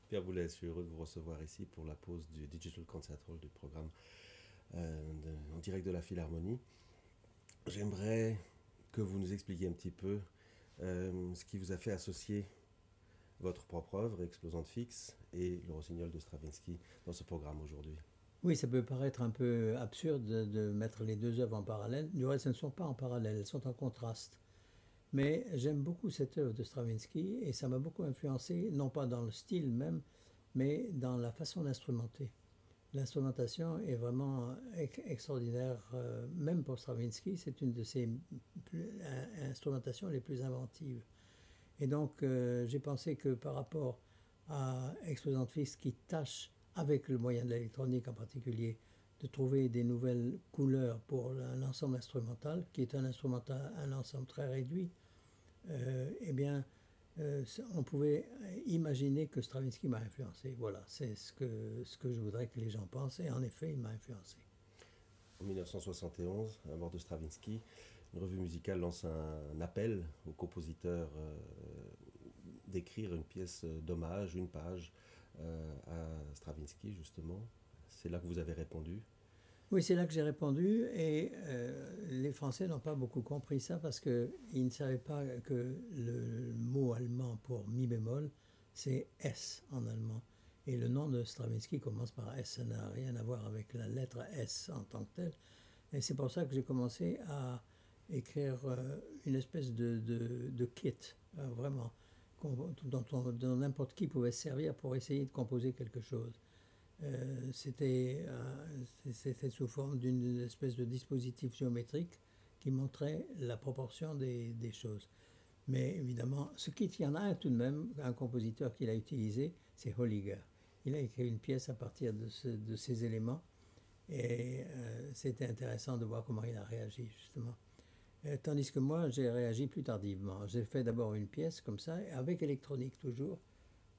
Pierre Boulet, je suis heureux de vous recevoir ici pour la pause du Digital Concert Hall du programme en direct de la Philharmonie. J'aimerais que vous nous expliquiez un petit peu ce qui vous a fait associer votre propre œuvre, Explosante fixe, et le Rossignol de Stravinsky dans ce programme aujourd'hui. Oui, ça peut paraître un peu absurde de mettre les deux œuvres en parallèle. Du reste, elles ne sont pas en parallèle, elles sont en contraste. Mais j'aime beaucoup cette œuvre de Stravinsky et ça m'a beaucoup influencé, non pas dans le style même, mais dans la façon d'instrumenter. L'instrumentation est vraiment extraordinaire, même pour Stravinsky, c'est une de ses instrumentations les plus inventives. Et donc, j'ai pensé que par rapport à Explosant Fist qui tâche, avec le moyen de l'électronique en particulier, de trouver des nouvelles couleurs pour un ensemble instrumental, qui est un ensemble très réduit, eh bien, on pouvait imaginer que Stravinsky m'a influencé. Voilà, c'est ce que je voudrais que les gens pensent. Et en effet, il m'a influencé. En 1971, à la mort de Stravinsky, une revue musicale lance un appel aux compositeurs d'écrire une pièce d'hommage, une page à Stravinsky justement. C'est là que vous avez répondu. Oui, c'est là que j'ai répondu et les Français n'ont pas beaucoup compris ça parce qu'ils ne savaient pas que le mot allemand pour mi bémol, c'est S en allemand. Et le nom de Stravinsky commence par S, ça n'a rien à voir avec la lettre S en tant que telle. Et c'est pour ça que j'ai commencé à écrire une espèce de kit, vraiment, dont n'importe qui pouvait se servir pour essayer de composer quelque chose. C'était sous forme d'une espèce de dispositif géométrique qui montrait la proportion des choses. Mais évidemment, ce kit, il y en a un tout de même, un compositeur qui l'a utilisé, c'est Holliger. Il a écrit une pièce à partir de ces éléments et c'était intéressant de voir comment il a réagi justement. Tandis que moi, j'ai réagi plus tardivement. J'ai fait d'abord une pièce comme ça, avec électronique toujours,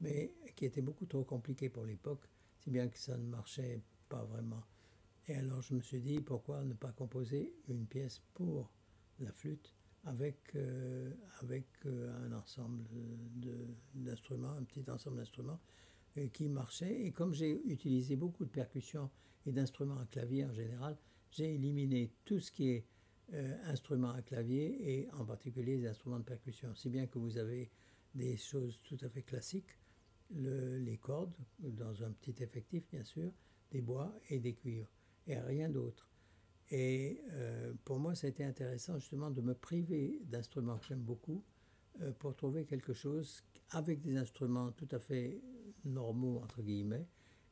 mais qui était beaucoup trop compliquée pour l'époque, si bien que ça ne marchait pas vraiment. Et alors je me suis dit, pourquoi ne pas composer une pièce pour la flûte avec un ensemble d'instruments, un petit ensemble d'instruments qui marchait. Et comme j'ai utilisé beaucoup de percussions et d'instruments à clavier en général, j'ai éliminé tout ce qui est instruments à clavier et en particulier les instruments de percussion. Si bien que vous avez des choses tout à fait classiques, les cordes, dans un petit effectif bien sûr, des bois et des cuivres, et rien d'autre. Et pour moi, ça a été intéressant justement de me priver d'instruments que j'aime beaucoup pour trouver quelque chose avec des instruments tout à fait normaux, entre guillemets,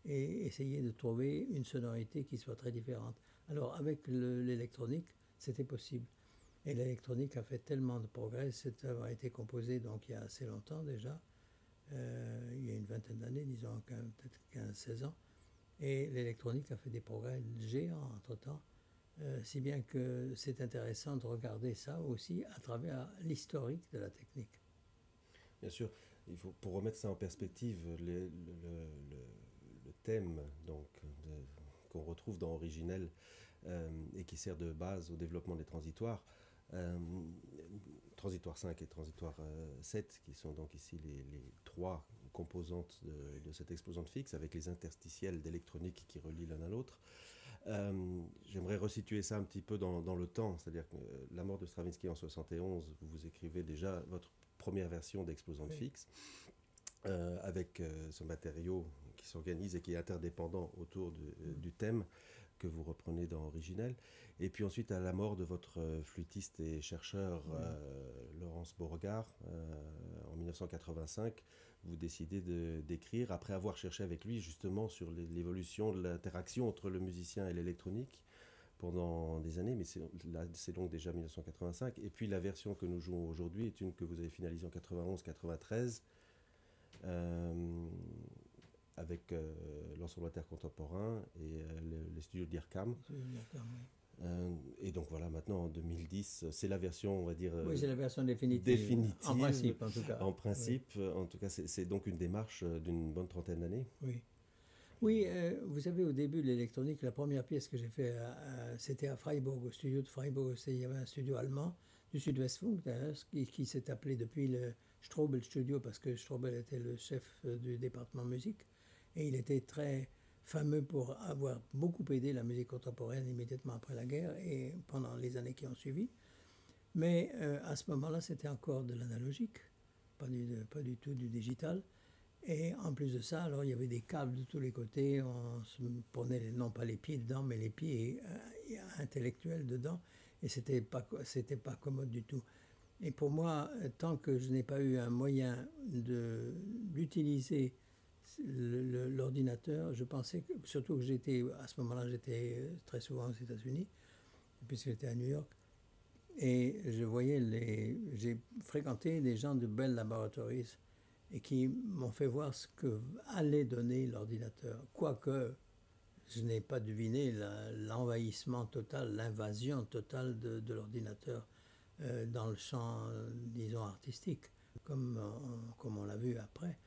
et essayer de trouver une sonorité qui soit très différente. Alors avec l'électronique, c'était possible. Et l'électronique a fait tellement de progrès, cette œuvre a été composée donc il y a assez longtemps déjà, il y a une vingtaine d'années, disons peut-être 15-16 ans, et l'électronique a fait des progrès géants entre-temps, si bien que c'est intéressant de regarder ça aussi à travers l'historique de la technique. Bien sûr, il faut, pour remettre ça en perspective, le thème donc, qu'on retrouve dans Originel et qui sert de base au développement des transitoires, euh, transitoire 5 et transitoire 7, qui sont donc ici les trois composantes de cette exposante fixe, avec les interstitiels d'électronique qui relient l'un à l'autre. J'aimerais resituer ça un petit peu dans le temps, c'est-à-dire que la mort de Stravinsky en 71, vous écrivez déjà votre première version d'explosante Oui. fixe, avec ce matériau qui s'organise et qui est interdépendant autour du thème que vous reprenez dans Originel. Et puis ensuite, à la mort de votre flûtiste et chercheur Oui. Laurence Beauregard, en 1985, vous décidez d'écrire, après avoir cherché avec lui justement sur l'évolution de l'interaction entre le musicien et l'électronique pendant des années, mais c'est donc déjà 1985. Et puis la version que nous jouons aujourd'hui est une que vous avez finalisée en 91-93, euh, avec l'ensemble intercontemporain et les studios d'IRCAM. Et donc voilà, maintenant en 2010, c'est la version, on va dire, Oui, c'est la version définitive, en définitive, principe en tout cas. en Oui, principe. En tout cas, c'est donc une démarche d'une bonne trentaine d'années. oui. Oui, vous savez, au début de l'électronique, la première pièce que j'ai faite, c'était à Freiburg, au studio de Freiburg. Il y avait un studio allemand du Sud-Ouest Funk, d'ailleurs, qui s'est appelé depuis le Strobel Studio parce que Strobel était le chef du département musique et il était très fameux pour avoir beaucoup aidé la musique contemporaine immédiatement après la guerre et pendant les années qui ont suivi. Mais à ce moment-là, c'était encore de l'analogique, pas du tout du digital. Et en plus de ça, alors il y avait des câbles de tous les côtés, on se prenait non pas les pieds dedans, mais les pieds intellectuels dedans, et c'était pas commode du tout. Et pour moi, tant que je n'ai pas eu un moyen d'utiliser l'ordinateur, je pensais que, surtout que à ce moment-là, j'étais très souvent aux États-Unis, puisque j'étais à New York, et j'ai fréquenté des gens de Bell Laboratories et qui m'ont fait voir ce que allait donner l'ordinateur. Quoique je n'ai pas deviné l'envahissement total, l'invasion totale de l'ordinateur dans le champ, disons, artistique, comme on l'a vu après.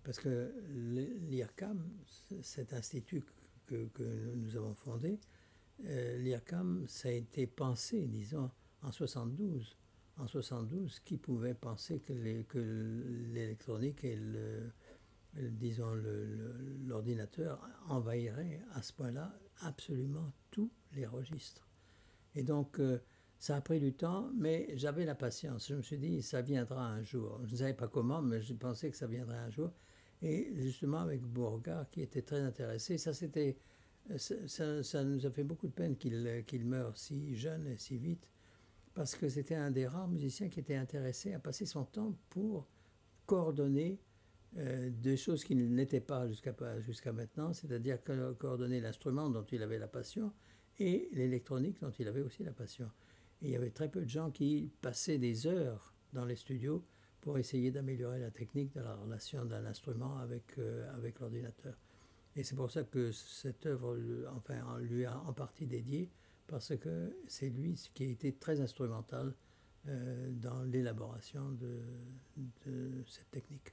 Parce que l'IRCAM, cet institut que nous avons fondé, l'IRCAM, ça a été pensé, disons, en 72. En 72, qui pouvait penser que l'électronique et disons l'ordinateur envahiraient à ce point-là absolument tous les registres. Et donc, ça a pris du temps, mais j'avais la patience. Je me suis dit, ça viendra un jour. Je ne savais pas comment, mais je pensais que ça viendrait un jour. Et justement, avec Bourgard, qui était très intéressé, ça nous a fait beaucoup de peine qu'il meure si jeune et si vite, parce que c'était un des rares musiciens qui était intéressé à passer son temps pour coordonner des choses qui n'étaient pas jusqu'à maintenant, c'est-à-dire coordonner l'instrument dont il avait la passion et l'électronique dont il avait aussi la passion. Et il y avait très peu de gens qui passaient des heures dans les studios pour essayer d'améliorer la technique de la relation d'un instrument avec l'ordinateur. Et c'est pour ça que cette œuvre, enfin, lui a en partie dédiée, parce que c'est lui qui a été très instrumental dans l'élaboration de cette technique.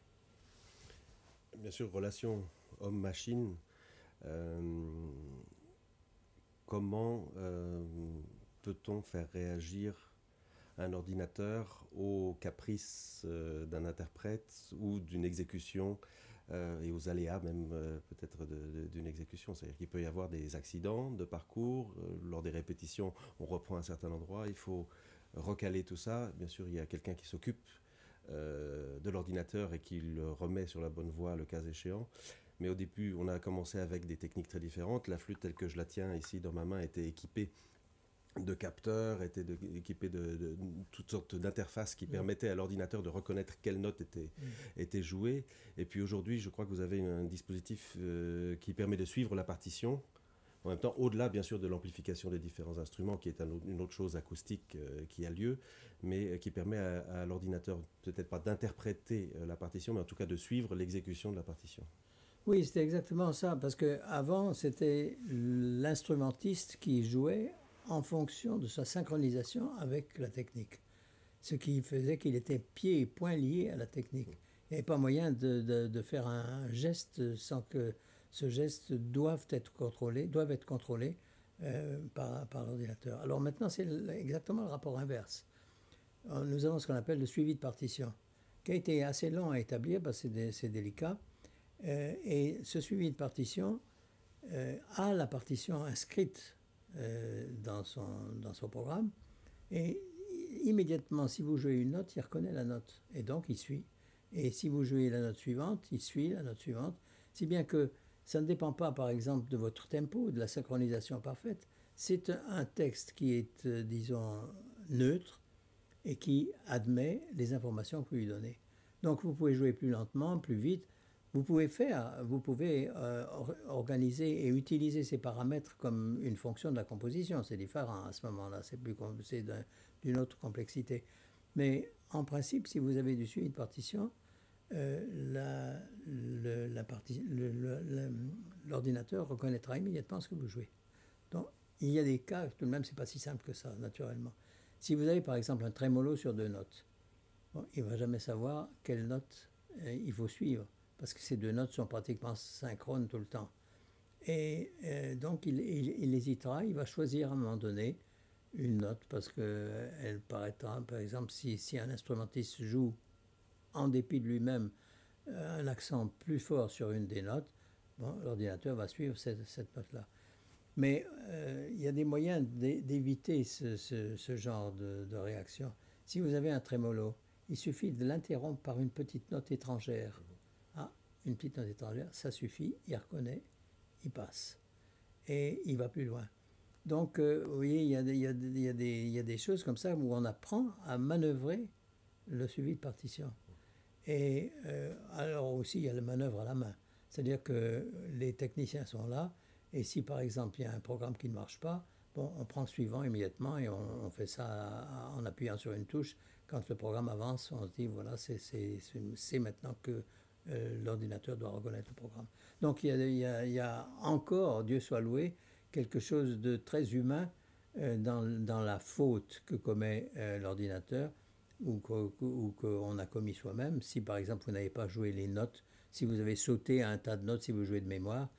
Bien sûr, relation homme-machine, comment peut-on faire réagir un ordinateur aux caprices d'un interprète ou d'une exécution et aux aléas même peut-être d'une exécution. C'est-à-dire qu'il peut y avoir des accidents de parcours, lors des répétitions on reprend un certain endroit, il faut recaler tout ça. Bien sûr, il y a quelqu'un qui s'occupe de l'ordinateur et qui le remet sur la bonne voie le cas échéant. Mais au début, on a commencé avec des techniques très différentes. La flûte telle que je la tiens ici dans ma main était équipée de capteurs, équipée de toutes sortes d'interfaces qui permettaient à l'ordinateur de reconnaître quelle note était jouée. Et puis aujourd'hui, je crois que vous avez un dispositif qui permet de suivre la partition. En même temps, au-delà, bien sûr, de l'amplification des différents instruments, qui est une autre chose acoustique qui a lieu, mais qui permet à l'ordinateur, peut-être pas d'interpréter la partition, mais en tout cas de suivre l'exécution de la partition. Oui, c'était exactement ça, parce qu'avant, c'était l'instrumentiste qui jouait en fonction de sa synchronisation avec la technique. Ce qui faisait qu'il était pieds et poings liés à la technique. Il n'y avait pas moyen de faire un geste sans que ce geste doive être contrôlé par l'ordinateur. Alors maintenant, c'est exactement le rapport inverse. Nous avons ce qu'on appelle le suivi de partition, qui a été assez long à établir parce que c'est délicat. Et ce suivi de partition a la partition inscrite dans son programme. Et immédiatement, si vous jouez une note, il reconnaît la note. Et donc, il suit. Et si vous jouez la note suivante, il suit la note suivante. Si bien que ça ne dépend pas, par exemple, de votre tempo, de la synchronisation parfaite. C'est un texte qui est, disons, neutre et qui admet les informations que vous lui donnez. Donc, vous pouvez jouer plus lentement, plus vite. Vous pouvez organiser et utiliser ces paramètres comme une fonction de la composition. C'est différent à ce moment-là, c'est d'une autre complexité. Mais en principe, si vous avez du suivi de partition, l'ordinateur reconnaîtra immédiatement ce que vous jouez. Donc, il y a des cas, tout de même, c'est pas si simple que ça, naturellement. Si vous avez par exemple un trémolo sur 2 notes, bon, il ne va jamais savoir quelle note il faut suivre, parce que ces 2 notes sont pratiquement synchrones tout le temps. Et donc il hésitera, il va choisir à un moment donné une note, parce qu'elle paraîtra, par exemple, si un instrumentiste joue en dépit de lui-même, un accent plus fort sur une des notes, bon, l'ordinateur va suivre cette note-là. Mais il y a des moyens d'éviter ce genre de réaction. Si vous avez un trémolo, il suffit de l'interrompre par une petite note étrangère. Ah, une petite note étrangère, ça suffit, il reconnaît, il passe. Et il va plus loin. Donc, vous voyez, il y a des choses comme ça où on apprend à manœuvrer le suivi de partition. Et alors aussi, il y a la manœuvre à la main. C'est-à-dire que les techniciens sont là, et si par exemple il y a un programme qui ne marche pas, bon, on prend le suivant immédiatement et on fait ça en appuyant sur une touche. Quand le programme avance, on se dit voilà, c'est maintenant que l'ordinateur doit reconnaître le programme. Donc il y a encore, Dieu soit loué, quelque chose de très humain dans la faute que commet l'ordinateur ou qu'on a commis soi-même. Si par exemple vous n'avez pas joué les notes, si vous avez sauté à un tas de notes, si vous jouez de mémoire,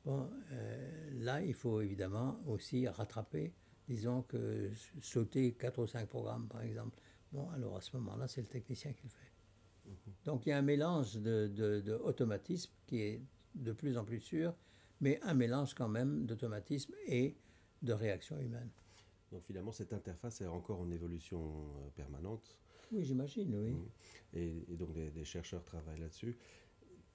bon, là il faut évidemment aussi rattraper, disons que sauter 4 ou 5 programmes par exemple. Bon, alors à ce moment-là, c'est le technicien qui le fait. Donc il y a un mélange de automatisme qui est de plus en plus sûr, mais un mélange quand même d'automatisme et de réaction humaine. Donc finalement, cette interface est encore en évolution permanente. Oui, j'imagine, oui. Et donc des chercheurs travaillent là-dessus.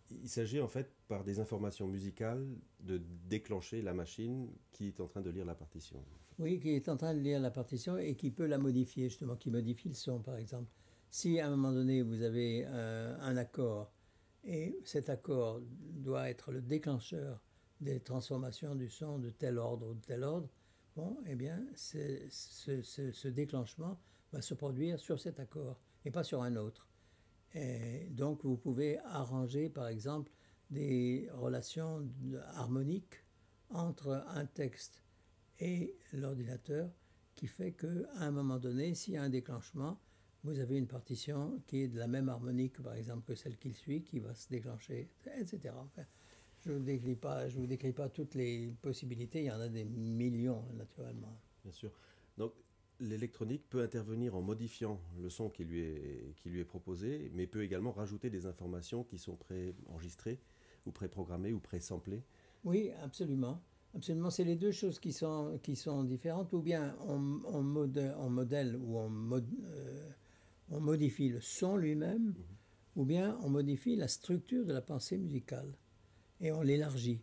Il s'agit en fait, par des informations musicales, de déclencher la machine qui est en train de lire la partition. Oui, qui est en train de lire la partition et qui peut la modifier, justement, qui modifie le son, par exemple. Si à un moment donné, vous avez un accord, et cet accord doit être le déclencheur des transformations du son de tel ordre ou de tel ordre, bon, eh bien, ce déclenchement va se produire sur cet accord et pas sur un autre. Et donc, vous pouvez arranger, par exemple, des relations harmoniques entre un texte et l'ordinateur qui fait qu'à un moment donné, s'il y a un déclenchement, vous avez une partition qui est de la même harmonique, par exemple, que celle qui suit, qui va se déclencher, etc. Enfin, je ne vous décris pas toutes les possibilités, il y en a des millions, naturellement. Bien sûr. Donc, l'électronique peut intervenir en modifiant le son qui lui est proposé, mais peut également rajouter des informations qui sont pré-enregistrées, ou pré-programmées, ou pré-samplées. Oui, absolument. Absolument, c'est les deux choses qui sont différentes. Ou bien on modèle ou on modifie le son lui-même, ou bien on modifie la structure de la pensée musicale et on l'élargit.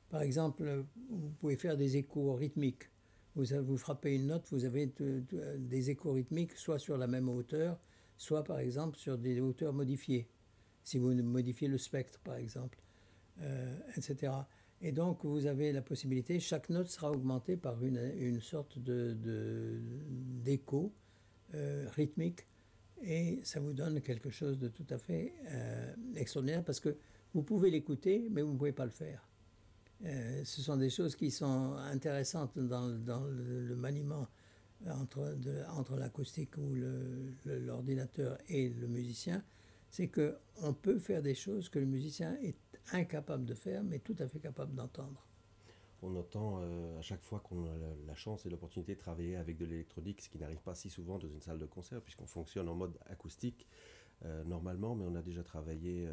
Par exemple, vous pouvez faire des échos rythmiques. Vous frappez une note, vous avez des échos rythmiques, soit sur la même hauteur, soit par exemple sur des hauteurs modifiées. Si vous modifiez le spectre, par exemple, etc. Et donc, vous avez la possibilité, chaque note sera augmentée par une sorte d'écho rythmique, et ça vous donne quelque chose de tout à fait extraordinaire, parce que vous pouvez l'écouter, mais vous ne pouvez pas le faire. Ce sont des choses qui sont intéressantes dans le maniement entre l'acoustique ou l'ordinateur et le musicien, c'est qu'on peut faire des choses que le musicien est incapable de faire, mais tout à fait capable d'entendre. On entend à chaque fois qu'on a la chance et l'opportunité de travailler avec de l'électronique, ce qui n'arrive pas si souvent dans une salle de concert, puisqu'on fonctionne en mode acoustique normalement, mais on a déjà travaillé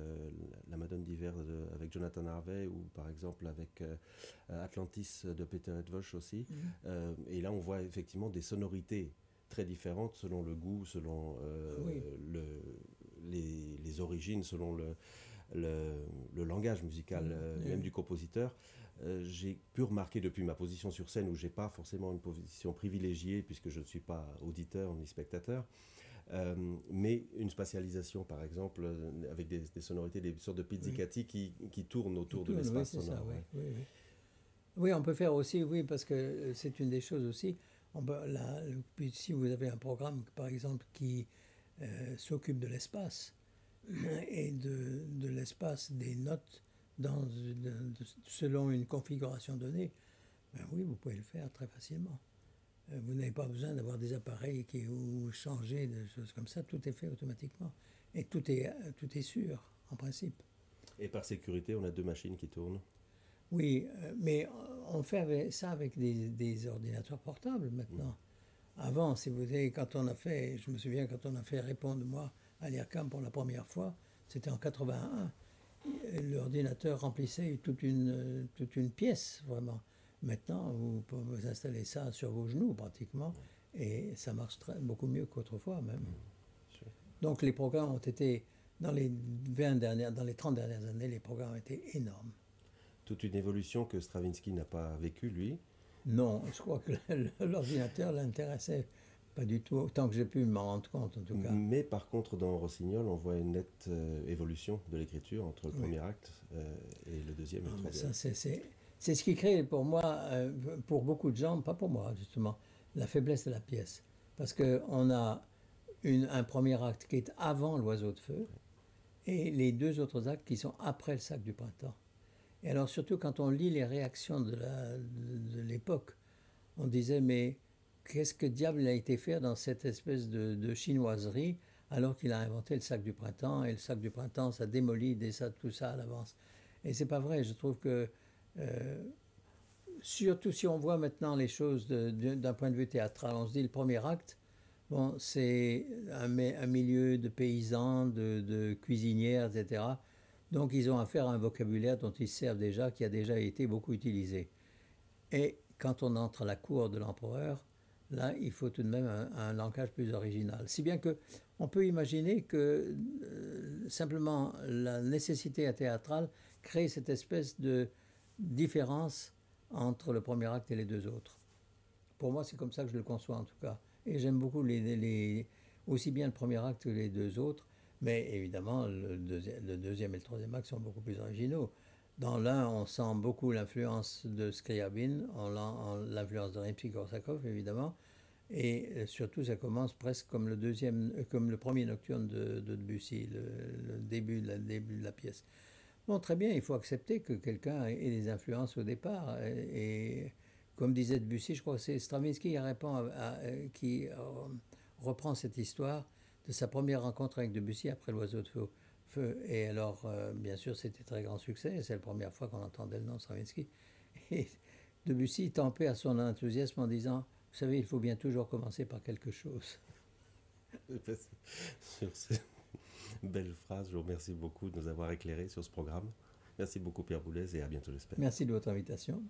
la Madone d'hiver avec Jonathan Harvey, ou par exemple avec Atlantis de Peter Edvosh aussi. Et là, on voit effectivement des sonorités très différentes selon le goût, selon les origines, selon le langage musical même du compositeur. J'ai pu remarquer depuis ma position sur scène, où je n'ai pas forcément une position privilégiée puisque je ne suis pas auditeur ni spectateur, mais une spatialisation par exemple avec des sonorités, des sortes de pizzicati qui tournent autour de l'espace sonore. Oui, on peut faire aussi, oui, parce que c'est une des choses aussi. Si vous avez un programme par exemple qui s'occupe de l'espace et de l'espace des notes selon une configuration donnée, ben oui, vous pouvez le faire très facilement. Vous n'avez pas besoin d'avoir des appareils ou changer des choses comme ça, tout est fait automatiquement. Et tout est sûr, en principe. Et par sécurité, on a 2 machines qui tournent. Oui, mais on fait ça avec des ordinateurs portables maintenant. Avant, si vous voulez, je me souviens quand on a fait Répondre-moi à l'IRCAM pour la première fois, c'était en 81. L'ordinateur remplissait toute une pièce, vraiment. Maintenant, vous pouvez vous installer ça sur vos genoux pratiquement, et ça marche beaucoup mieux qu'autrefois même. Donc les programmes ont été, dans les 30 dernières années, les programmes ont été énormes. Toute une évolution que Stravinsky n'a pas vécue, lui. Non, je crois que l'ordinateur l'intéressait pas du tout, autant que j'ai pu m'en rendre compte en tout cas. Mais par contre, dans Rossignol, on voit une nette évolution de l'écriture entre le premier acte et le deuxième et le troisième. C'est ce qui crée pour moi, pour beaucoup de gens, pas pour moi justement, la faiblesse de la pièce. Parce qu'on a un premier acte qui est avant l'oiseau de feu et les deux autres actes qui sont après le sac du printemps. Et alors surtout quand on lit les réactions de l'époque, on disait mais qu'est-ce que diable a été fait dans cette espèce de chinoiserie alors qu'il a inventé le sac du printemps, et le sac du printemps ça démolit tout ça à l'avance. Et c'est pas vrai, je trouve que surtout si on voit maintenant les choses d'un point de vue théâtral, on se dit le premier acte, bon, c'est un milieu de paysans, de cuisinières, etc. Donc ils ont affaire à un vocabulaire dont ils se servent déjà, qui a déjà été beaucoup utilisé. Et quand on entre à la cour de l'empereur, là, il faut tout de même un langage plus original. Si bien qu'on peut imaginer que simplement la nécessité théâtrale crée cette espèce de différence entre le premier acte et les deux autres. Pour moi, c'est comme ça que je le conçois en tout cas. Et j'aime beaucoup aussi bien le premier acte que les deux autres, mais évidemment, le deuxième et le troisième acte sont beaucoup plus originaux. Dans l'un, on sent beaucoup l'influence de Scriabine, l'influence de Rimsky-Korsakov, évidemment, et surtout, ça commence presque comme le premier nocturne de Debussy, le début de la pièce. Bon, très bien, il faut accepter que quelqu'un ait des influences au départ, et comme disait Debussy, je crois que c'est Stravinsky qui reprend cette histoire de sa première rencontre avec Debussy après l'Oiseau de feu. Et alors, bien sûr, c'était très grand succès. C'est la première fois qu'on entendait le nom de Stravinsky. Et Debussy tempait à son enthousiasme en disant, vous savez, il faut bien toujours commencer par quelque chose. Sur ces belles phrases, je vous remercie beaucoup de nous avoir éclairés sur ce programme. Merci beaucoup Pierre Boulez et à bientôt j'espère. Merci de votre invitation.